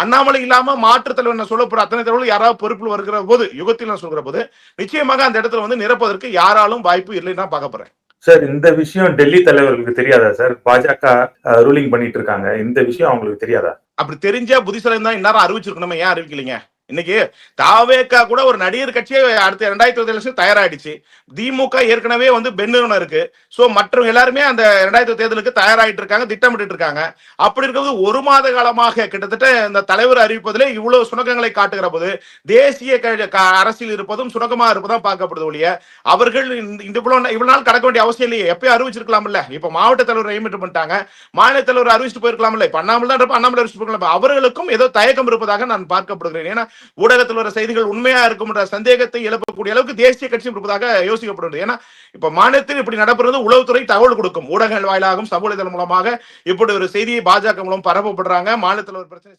அண்ணாமலை இல்லாம மாற்றுத் தலைவர் சொல்ல போற அத்தனை தலைவர்கள் யாராவது பொறுப்பில் வருகிற போது, யுகத்தில் நான் சொல்கிற போது நிச்சயமாக அந்த இடத்துல வந்து நிரப்பதற்கு யாராலும் வாய்ப்பு இல்லைன்னு பார்க்க போறேன். சார், இந்த விஷயம் டெல்லி தலைவர்களுக்கு தெரியாதா சார்? பாஜக ரூலிங் பண்ணிட்டு இருக்காங்க, இந்த விஷயம் அவங்களுக்கு தெரியாதா? அப்படி தெரிஞ்சா புத்திசாலி தான் இந்நேரம் அறிவிச்சிருக்கணும், ஏன் அறிவிக்கலீங்க? இன்னைக்கு தாவேக்கா கூட ஒரு நடிகர் கட்சியே அடுத்த 2020 தயாராயிடுச்சு. திமுக ஏற்கனவே வந்து பெண்ணுன்னு இருக்கு. சோ மற்ற எல்லாருமே அந்த 2020 தேர்தலுக்கு தயாராயிட்டு இருக்காங்க, திட்டமிட்டு இருக்காங்க. அப்படி இருக்கிறது ஒரு மாத காலமாக கிட்டத்தட்ட இந்த தலைவர் அறிவிப்பதிலே இவ்வளவு சுணக்கங்களை காட்டுகிற போது தேசிய அரசியல் இருப்பதும் சுணக்கமாக இருப்பதும் பார்க்கப்படுது ஒழிய அவர்கள் இவ்வளவு நாள் கடக்க வேண்டிய அவசியம் இல்லையே. எப்பயும் அறிவிச்சிருக்கலாம்ல. இப்ப மாவட்ட தலைவர் நியமிட்டு பண்ணிட்டாங்க, மாநில தலைவர் அறிவிச்சுட்டு போயிருக்கலாம்ல. இப்ப அண்ணாமலை அறிவிச்சு போயிருக்கலாம். அவர்களுக்கும் ஏதோ தயக்கம் இருப்பதாக நான் பார்க்கப்படுகிறேன். ஏன்னா ஊடகத்தில் வர செய்திகள் உண்மையா இருக்கும் என்ற சந்தேகத்தை எழுப்பக்கூடிய அளவுக்கு தேசிய கட்சி இருப்பதாக யோசிக்கப்படுகிறது. ஏன்னா இப்ப மாநிலத்தில் இப்படி நடப்பது உளவுத்துறை தகவல் கொடுக்கும், ஊடகங்கள் வாயிலாகவும் சமூக மூலமாக இப்படி ஒரு செய்தியை பாஜக மூலம் பரப்பப்படுறாங்க. மாநிலத்தில் ஒரு பிரச்சனை